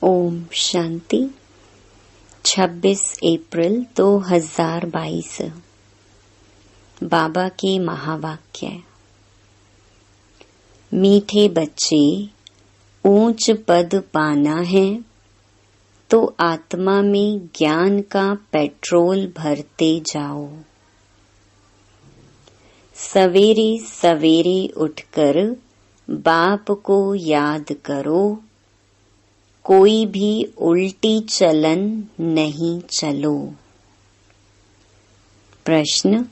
ओम शांति। 26 अप्रैल 2022। बाबा के महावाक्य। मीठे बच्चे, ऊंच पद पाना है तो आत्मा में ज्ञान का पेट्रोल भरते जाओ। सवेरे सवेरे उठकर बाप को याद करो, कोई भी उल्टी चलन नहीं चलो। प्रश्न।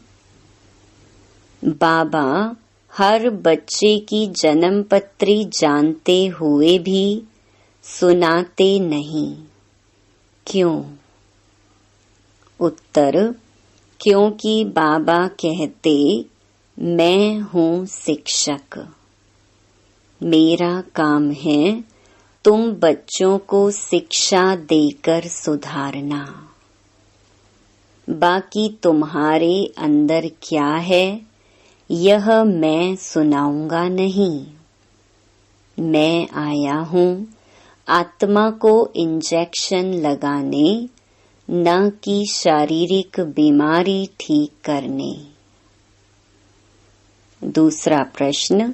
बाबा हर बच्चे की जन्म पत्री जानते हुए भी सुनाते नहीं, क्यों? उत्तर। क्योंकि बाबा कहते, मैं हूँ शिक्षक। मेरा काम है तुम बच्चों को शिक्षा देकर सुधारना। बाकी तुम्हारे अंदर क्या है यह मैं सुनाऊंगा नहीं। मैं आया हूँ आत्मा को इंजेक्शन लगाने, न कि शारीरिक बीमारी ठीक करने। दूसरा प्रश्न।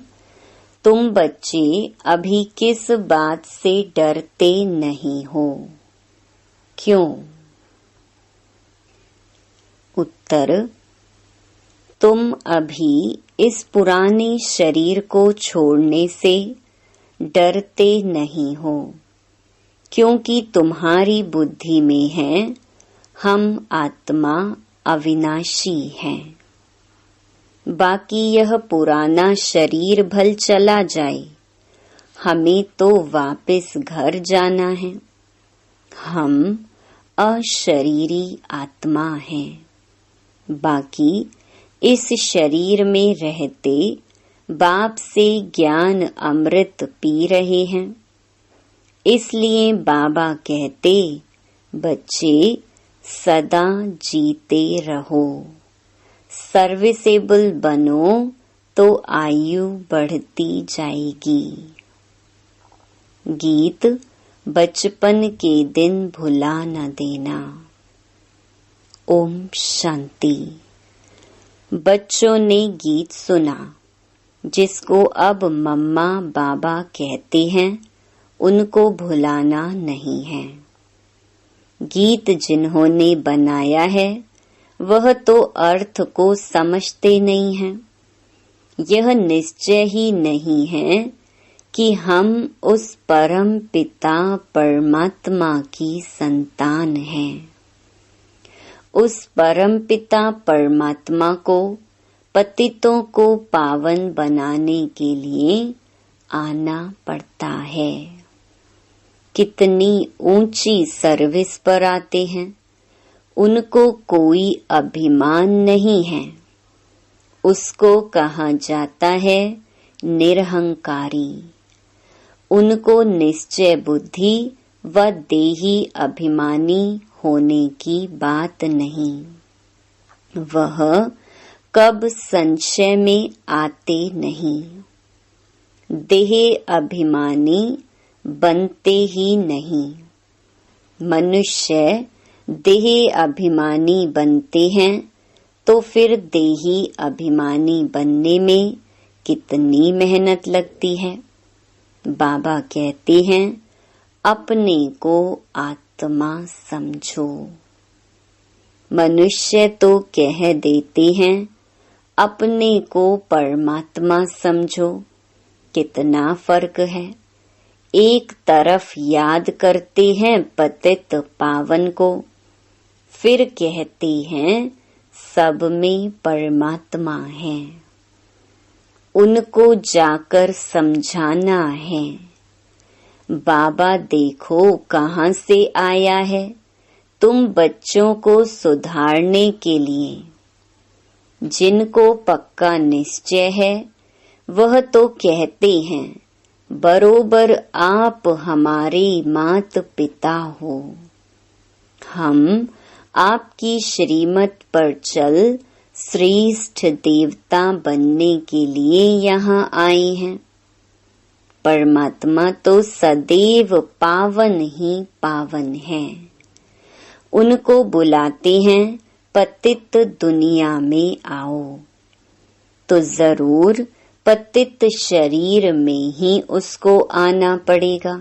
तुम बच्चे अभी किस बात से डरते नहीं हो, क्यों? उत्तर। तुम अभी इस पुराने शरीर को छोड़ने से डरते नहीं हो, क्योंकि तुम्हारी बुद्धि में है हम आत्मा अविनाशी हैं। बाकी यह पुराना शरीर भल चला जाए, हमें तो वापस घर जाना है। हम अशरीरी आत्मा हैं। बाकी इस शरीर में रहते बाप से ज्ञान अमृत पी रहे हैं। इसलिए बाबा कहते, बच्चे सदा जीते रहो, सर्विसेबल बनो तो आयु बढ़ती जाएगी। गीत बचपन के दिन भुला न देना। ओम शांति। बच्चों ने गीत सुना, जिसको अब मम्मा बाबा कहते हैं उनको भुलाना नहीं है। गीत जिन्होंने बनाया है वह तो अर्थ को समझते नहीं हैं। यह निश्चय ही नहीं है कि हम उस परम पिता परमात्मा की संतान हैं। उस परम पिता परमात्मा को पतितों को पावन बनाने के लिए आना पड़ता है। कितनी ऊंची सर्विस पर आते हैं, उनको कोई अभिमान नहीं है। उसको कहा जाता है निरहंकारी। उनको निश्चय बुद्धि व देही अभिमानी होने की बात नहीं। वह कब संशय में आते नहीं। देह अभिमानी बनते ही नहीं। मनुष्य देह अभिमानी बनते हैं तो फिर देही अभिमानी बनने में कितनी मेहनत लगती है। बाबा कहते हैं, अपने को आत्मा समझो। मनुष्य तो कह देते हैं, अपने को परमात्मा समझो। कितना फर्क है। एक तरफ याद करते हैं पतित पावन को, फिर कहते हैं सब में परमात्मा है। उनको जाकर समझाना है, बाबा देखो कहाँ से आया है, तुम बच्चों को सुधारने के लिए। जिनको पक्का निश्चय है वह तो कहते हैं, बरोबर आप हमारे मात पिता हो। हम आपकी श्रीमत पर चल श्रेष्ठ देवता बनने के लिए यहाँ आए हैं। परमात्मा तो सदैव पावन ही पावन है। उनको बुलाते हैं पतित दुनिया में आओ, तो जरूर पतित शरीर में ही उसको आना पड़ेगा।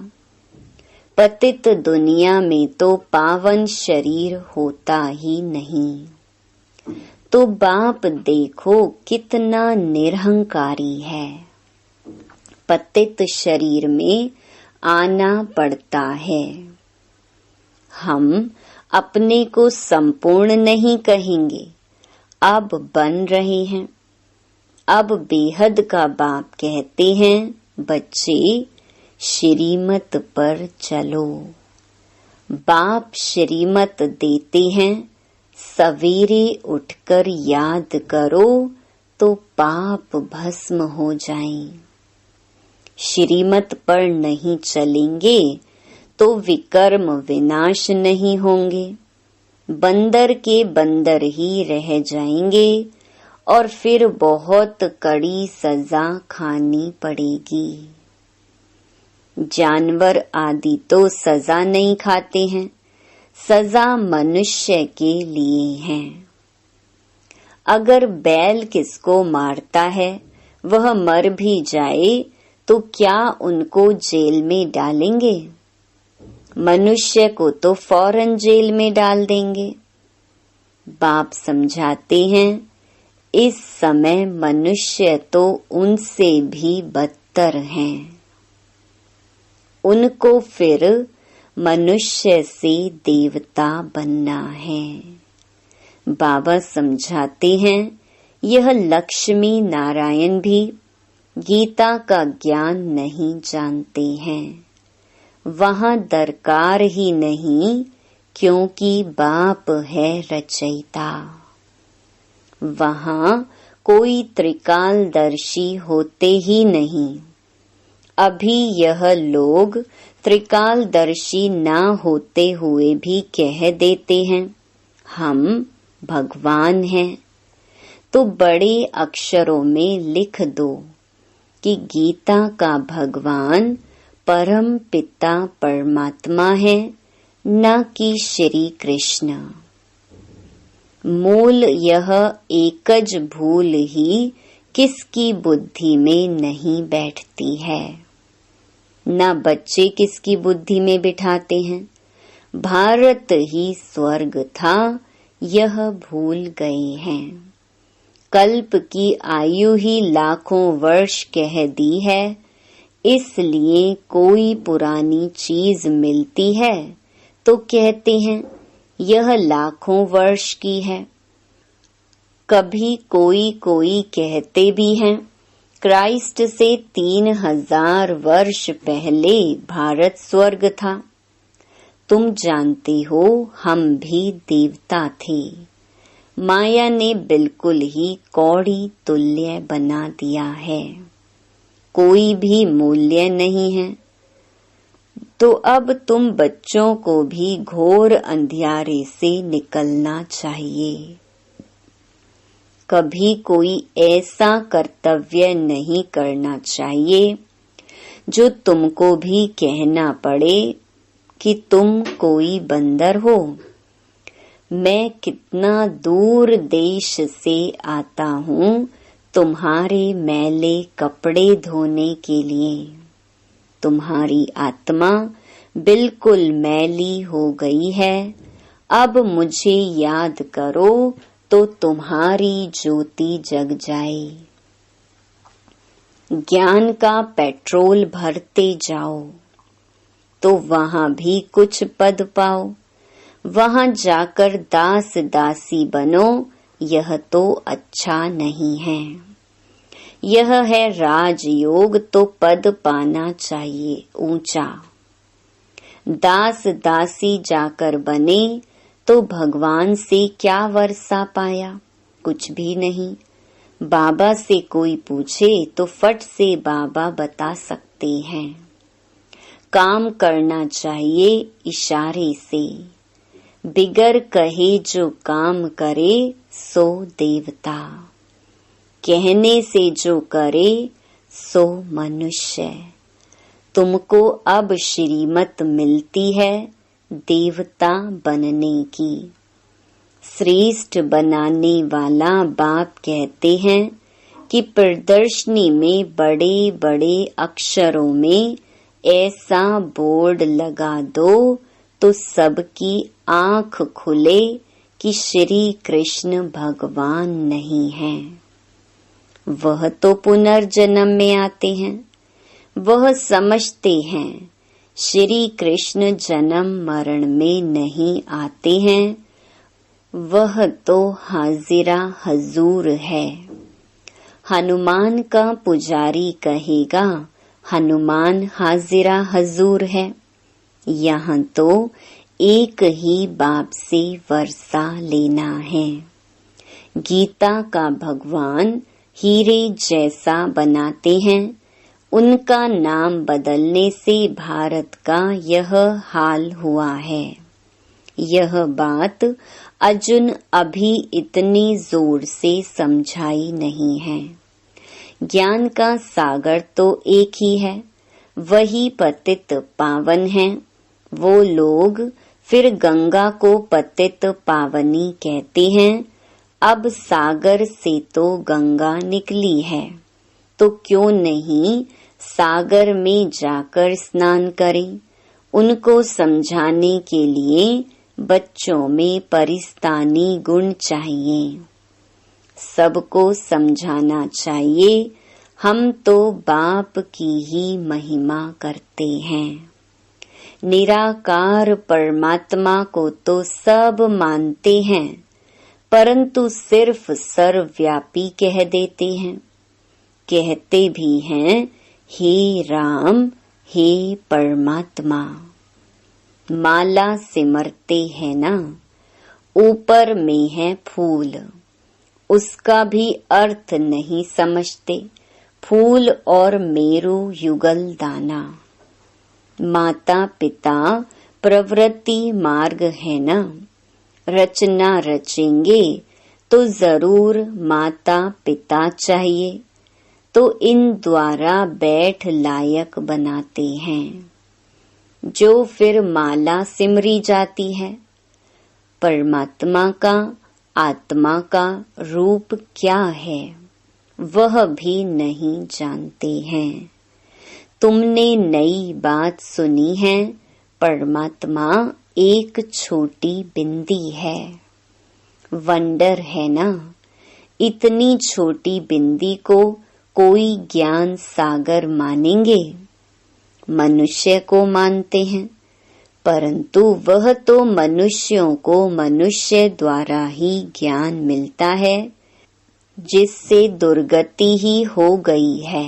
पतित दुनिया में तो पावन शरीर होता ही नहीं। तो बाप देखो कितना निरहंकारी है। पतित शरीर में आना पड़ता है। हम अपने को संपूर्ण नहीं कहेंगे, अब बन रहे हैं। अब बेहद का बाप कहते हैं, बच्चे श्रीमत पर चलो। बाप श्रीमत देते हैं, सवेरे उठकर याद करो तो पाप भस्म हो जाएं। श्रीमत पर नहीं चलेंगे तो विकर्म विनाश नहीं होंगे। बंदर के बंदर ही रह जाएंगे और फिर बहुत कड़ी सजा खानी पड़ेगी। जानवर आदि तो सजा नहीं खाते हैं, सजा मनुष्य के लिए है। अगर बैल किसको मारता है वह मर भी जाए तो क्या उनको जेल में डालेंगे? मनुष्य को तो फौरन जेल में डाल देंगे। बाप समझाते हैं, इस समय मनुष्य तो उनसे भी बदतर हैं। उनको फिर मनुष्य से देवता बनना है। बाबा समझाते हैं, यह लक्ष्मी नारायण भी गीता का ज्ञान नहीं जानते हैं। वहाँ दरकार ही नहीं, क्योंकि बाप है रचयिता। वहाँ कोई त्रिकालदर्शी होते ही नहीं। अभी यह लोग त्रिकालदर्शी ना होते हुए भी कह देते हैं, हम भगवान हैं। तो बड़े अक्षरों में लिख दो कि गीता का भगवान परम पिता परमात्मा है, न कि श्री कृष्ण। मूल यह एकज भूल ही किसकी बुद्धि में नहीं बैठती है। न बच्चे किसकी बुद्धि में बिठाते हैं। भारत ही स्वर्ग था, यह भूल गए हैं। कल्प की आयु ही लाखों वर्ष कह दी है, इसलिए कोई पुरानी चीज मिलती है तो कहते हैं यह लाखों वर्ष की है। कभी कोई कोई कहते भी हैं क्राइस्ट से 3000 वर्ष पहले भारत स्वर्ग था। तुम जानते हो हम भी देवता थे। माया ने बिल्कुल ही कौड़ी तुल्य बना दिया है। कोई भी मूल्य नहीं है। तो अब तुम बच्चों को भी घोर अंधियारे से निकलना चाहिए। कभी कोई ऐसा कर्तव्य नहीं करना चाहिए जो तुमको भी कहना पड़े कि तुम कोई बंदर हो। मैं कितना दूर देश से आता हूँ तुम्हारे मैले कपड़े धोने के लिए। तुम्हारी आत्मा बिल्कुल मैली हो गई है। अब मुझे याद करो तो तुम्हारी ज्योति जग जाए। ज्ञान का पेट्रोल भरते जाओ तो वहाँ भी कुछ पद पाओ। वहाँ जाकर दास दासी बनो, यह तो अच्छा नहीं है। यह है राजयोग, तो पद पाना चाहिए ऊंचा। दास दासी जाकर बने तो भगवान से क्या वर्षा पाया? कुछ भी नहीं। बाबा से कोई पूछे तो फट से बाबा बता सकते हैं। काम करना चाहिए इशारे से। बिगर कहे जो काम करे सो देवता। कहने से जो करे सो मनुष्य। तुमको अब श्रीमत मिलती है देवता बनने की। श्रेष्ठ बनाने वाला बाप कहते हैं कि प्रदर्शनी में बड़े बड़े अक्षरों में ऐसा बोर्ड लगा दो तो सबकी आंख खुले कि श्री कृष्ण भगवान नहीं हैं। वह तो पुनर्जन्म में आते हैं, वह समझते हैं श्री कृष्ण जन्म मरण में नहीं आते हैं, वह तो हाजिरा हजूर है। हनुमान का पुजारी कहेगा हनुमान हाजिरा हजूर है। यहाँ तो एक ही बाप से वर्षा लेना है। गीता का भगवान हीरे जैसा बनाते हैं, उनका नाम बदलने से भारत का यह हाल हुआ है। यह बात अर्जुन अभी इतनी जोर से समझाई नहीं है। ज्ञान का सागर तो एक ही है, वही पतित पावन है। वो लोग फिर गंगा को पतित पावनी कहते हैं। अब सागर से तो गंगा निकली है, तो क्यों नहीं सागर में जाकर स्नान करें। उनको समझाने के लिए बच्चों में परिस्तानी गुण चाहिए। सबको समझाना चाहिए हम तो बाप की ही महिमा करते हैं। निराकार परमात्मा को तो सब मानते हैं, परंतु सिर्फ सर्वव्यापी कह देते हैं। कहते भी हैं हे राम हे परमात्मा। माला सिमरते हैं ना, ऊपर में है फूल, उसका भी अर्थ नहीं समझते। फूल और मेरू युगल दाना। माता पिता प्रवृत्ति मार्ग है ना, रचना रचेंगे तो जरूर माता पिता चाहिए, तो इन द्वारा बैठ लायक बनाते हैं, जो फिर माला सिमरी जाती है। परमात्मा का आत्मा का रूप क्या है वह भी नहीं जानते हैं। तुमने नई बात सुनी है, परमात्मा एक छोटी बिंदी है। वंडर है ना, इतनी छोटी बिंदी को कोई ज्ञान सागर मानेंगे? मनुष्य को मानते हैं, परंतु वह तो मनुष्यों को मनुष्य द्वारा ही ज्ञान मिलता है, जिससे दुर्गति ही हो गई है।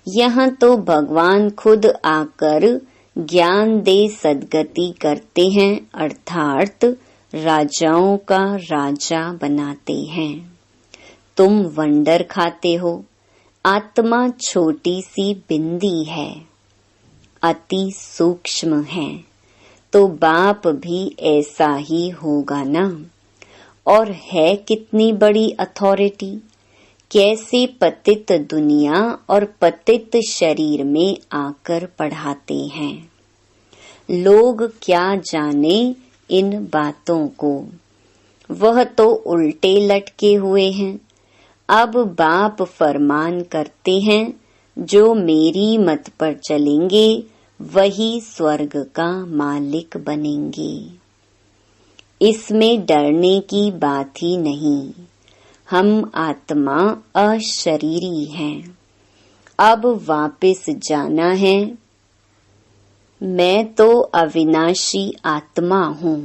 यहाँ तो भगवान खुद आकर ज्ञान दे सद्गति करते हैं, अर्थात राजाओं का राजा बनाते हैं। तुम वंडर खाते हो, आत्मा छोटी सी बिंदी है, अति सूक्ष्म है, तो बाप भी ऐसा ही होगा ना। और है कितनी बड़ी अथॉरिटी, कैसे पतित दुनिया और पतित शरीर में आकर पढ़ाते हैं। लोग क्या जाने इन बातों को, वह तो उल्टे लटके हुए हैं। अब बाप फरमान करते हैं, जो मेरी मत पर चलेंगे वही स्वर्ग का मालिक बनेंगे। इसमें डरने की बात ही नहीं। हम आत्मा अशरीरी हैं, अब वापस जाना है। मैं तो अविनाशी आत्मा हूँ,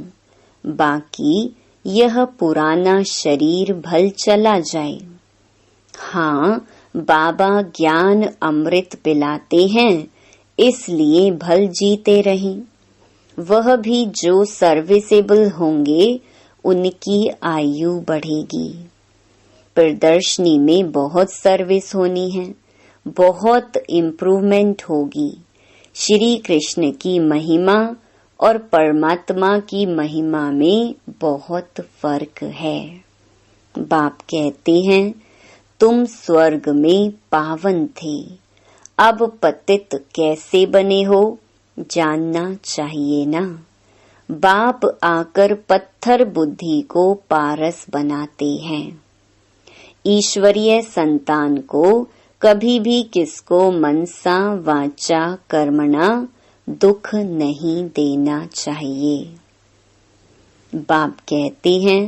बाकी यह पुराना शरीर भल चला जाए। हाँ, बाबा ज्ञान अमृत पिलाते हैं, इसलिए भल जीते रहें। वह भी जो सर्विसेबल होंगे उनकी आयु बढ़ेगी। प्रदर्शनी में बहुत सर्विस होनी है, बहुत इम्प्रूवमेंट होगी। श्री कृष्ण की महिमा और परमात्मा की महिमा में बहुत फर्क है। बाप कहते हैं, तुम स्वर्ग में पावन थे, अब पतित कैसे बने हो जानना चाहिए ना। बाप आकर पत्थर बुद्धि को पारस बनाते हैं। ईश्वरीय संतान को कभी भी किसको मनसा वाचा कर्मणा दुख नहीं देना चाहिए। बाप कहते हैं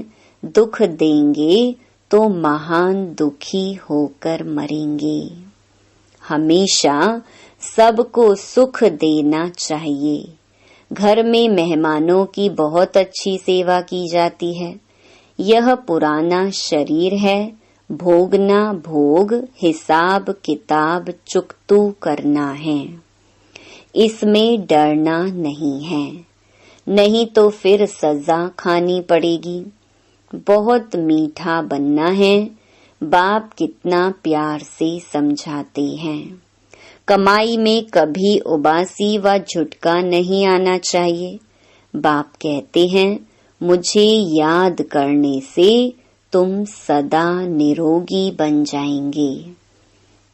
दुख देंगे तो महान दुखी होकर मरेंगे। हमेशा सबको सुख देना चाहिए। घर में मेहमानों की बहुत अच्छी सेवा की जाती है। यह पुराना शरीर है, भोगना भोग, हिसाब किताब चुकतू करना है। इसमें डरना नहीं है, नहीं तो फिर सजा खानी पड़ेगी। बहुत मीठा बनना है। बाप कितना प्यार से समझाते हैं। कमाई में कभी उबासी व झुटका नहीं आना चाहिए। बाप कहते हैं मुझे याद करने से तुम सदा निरोगी बन जाएंगे।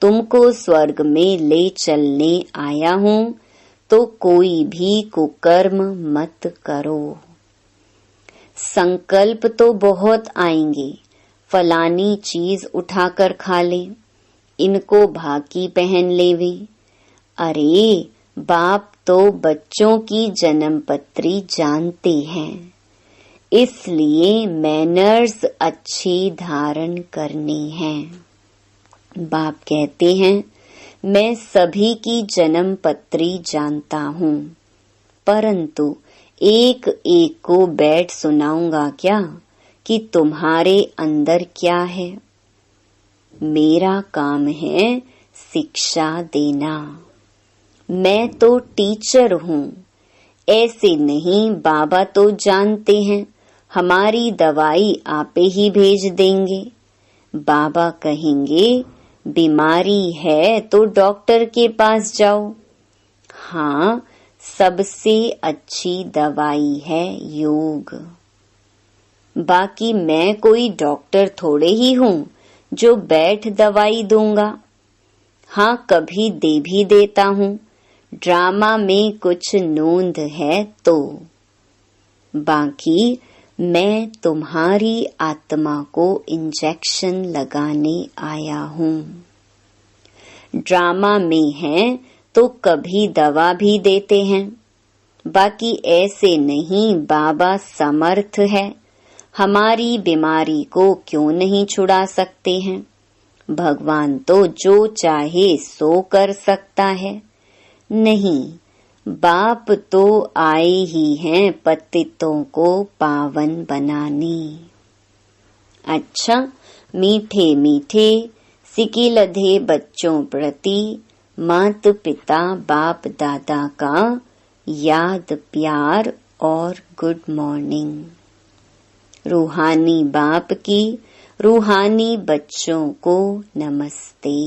तुमको स्वर्ग में ले चलने आया हूँ, तो कोई भी कुकर्म मत करो। संकल्प तो बहुत आएंगे, फलानी चीज उठाकर खा ले, इनको भाकी पहन लेवे। अरे बाप तो बच्चों की जन्म पत्री जानते हैं, इसलिए मैनर्स अच्छी धारण करनी है। बाप कहते हैं मैं सभी की जन्म पत्री जानता हूँ, परंतु एक एक को बैठ सुनाऊंगा क्या कि तुम्हारे अंदर क्या है। मेरा काम है शिक्षा देना। मैं तो टीचर हूँ। ऐसे नहीं, बाबा तो जानते हैं हमारी दवाई आपे ही भेज देंगे। बाबा कहेंगे बीमारी है तो डॉक्टर के पास जाओ। हाँ, सबसे अच्छी दवाई है योग। बाकी मैं कोई डॉक्टर थोड़े ही हूँ जो बैठ दवाई दूंगा। हाँ, कभी दे भी देता हूँ, ड्रामा में कुछ नोंद है तो। बाकी मैं तुम्हारी आत्मा को इंजेक्शन लगाने आया हूँ। ड्रामा में है तो कभी दवा भी देते हैं। बाकी ऐसे नहीं, बाबा समर्थ है, हमारी बीमारी को क्यों नहीं छुड़ा सकते हैं। भगवान तो जो चाहे सो कर सकता है। नहीं, बाप तो आए ही हैं पतितों को पावन बनाने। अच्छा, मीठे मीठे सिकिलधे बच्चों प्रति मात पिता बाप दादा का याद प्यार और गुड मॉर्निंग। रूहानी बाप की रूहानी बच्चों को नमस्ते।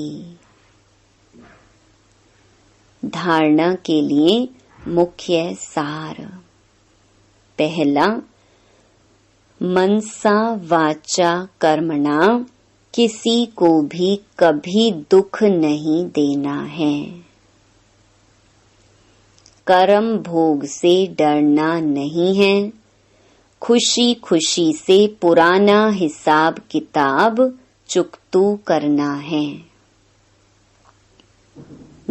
धारणा के लिए मुख्य सार। पहला, मनसा वाचा कर्मणा किसी को भी कभी दुख नहीं देना है। कर्म भोग से डरना नहीं है। खुशी खुशी से पुराना हिसाब किताब चुकतू करना है।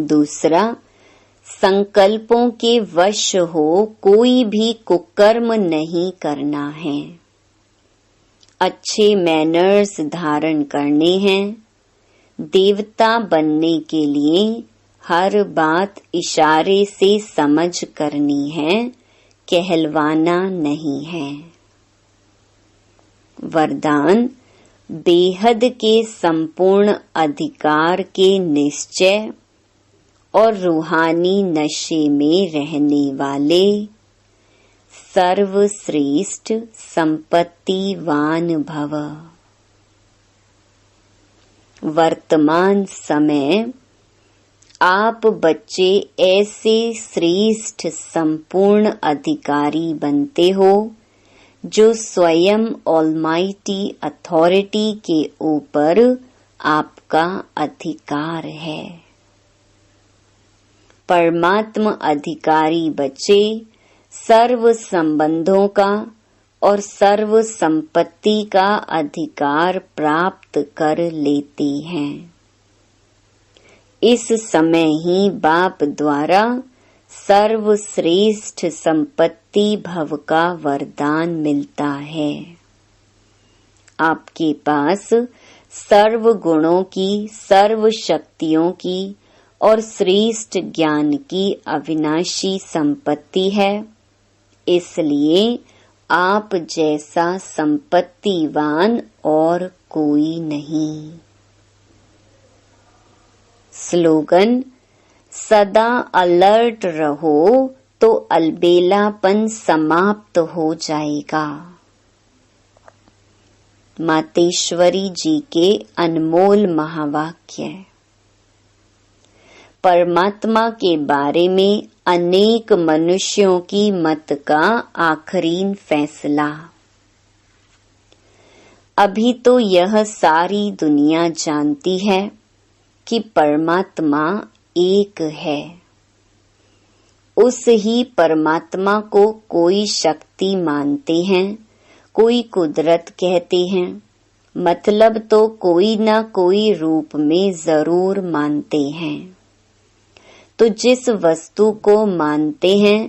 दूसरा, संकल्पों के वश हो कोई भी कुकर्म नहीं करना है। अच्छे मैनर्स धारण करने हैं। देवता बनने के लिए हर बात इशारे से समझ करनी है, कहलवाना नहीं है। वरदान, बेहद के संपूर्ण अधिकार के निश्चय और रूहानी नशे में रहने वाले सर्वश्रेष्ठ संपत्तिवान भव। वर्तमान समय आप बच्चे ऐसे श्रेष्ठ संपूर्ण अधिकारी बनते हो जो स्वयं ऑलमाइटी अथॉरिटी के ऊपर आपका अधिकार है। परमात्मा अधिकारी बच्चे सर्व संबंधों का और सर्व संपत्ति का अधिकार प्राप्त कर लेते हैं। इस समय ही बाप द्वारा सर्वश्रेष्ठ संपत्ति भव का वरदान मिलता है। आपके पास सर्व गुणों की, सर्व शक्तियों की और श्रेष्ठ ज्ञान की अविनाशी संपत्ति है, इसलिए आप जैसा संपत्तिवान और कोई नहीं। स्लोगन: सदा अलर्ट रहो तो अलबेलापन समाप्त हो जाएगा। मातेश्वरी जी के अनमोल महावाक्य। परमात्मा के बारे में अनेक मनुष्यों की मत का आखिरी फैसला। अभी तो यह सारी दुनिया जानती है कि परमात्मा एक है। उस ही परमात्मा को कोई शक्ति मानते हैं, कोई कुदरत कहते हैं, मतलब तो कोई न कोई रूप में जरूर मानते हैं। तो जिस वस्तु को मानते हैं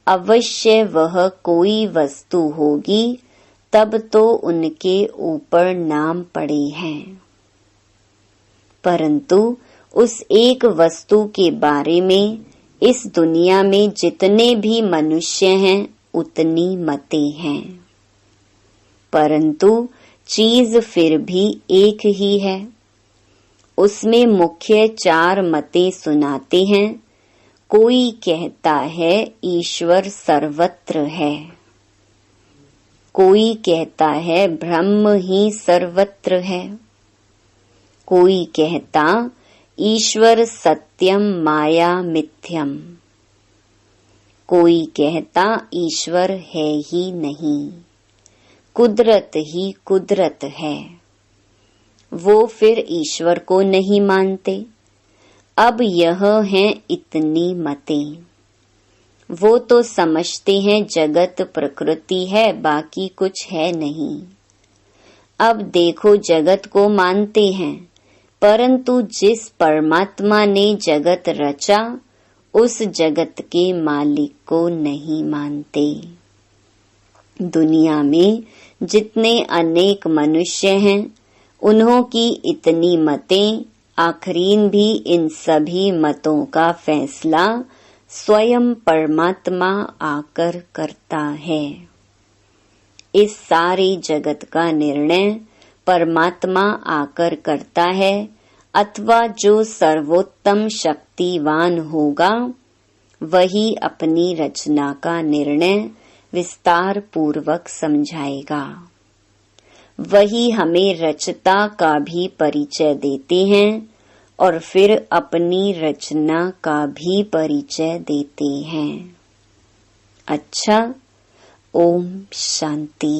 अवश्य वह कोई वस्तु होगी, तब तो उनके ऊपर नाम पड़े हैं। परंतु उस एक वस्तु के बारे में इस दुनिया में जितने भी मनुष्य हैं उतनी मतें हैं, परंतु चीज फिर भी एक ही है। उसमें मुख्य 4 मतें सुनाते हैं। कोई कहता है ईश्वर सर्वत्र है, कोई कहता है ब्रह्म ही सर्वत्र है, कोई कहता ईश्वर सत्यम माया मिथ्यम, कोई कहता ईश्वर है ही नहीं, कुदरत ही कुदरत है। वो फिर ईश्वर को नहीं मानते। अब यह हैं इतनी मतें। वो तो समझते हैं जगत प्रकृति है, बाकी कुछ है नहीं। अब देखो जगत को मानते हैं, परंतु जिस परमात्मा ने जगत रचा उस जगत के मालिक को नहीं मानते। दुनिया में जितने अनेक मनुष्य हैं उन्हों की इतनी मतें, आखरीन भी इन सभी मतों का फैसला स्वयं परमात्मा आकर करता है। इस सारे जगत का निर्णय परमात्मा आकर करता है, अथवा जो सर्वोत्तम शक्तिवान होगा वही अपनी रचना का निर्णय विस्तार पूर्वक समझाएगा। वही हमें रचता का भी परिचय देते हैं और फिर अपनी रचना का भी परिचय देते हैं। अच्छा, ओम शांति।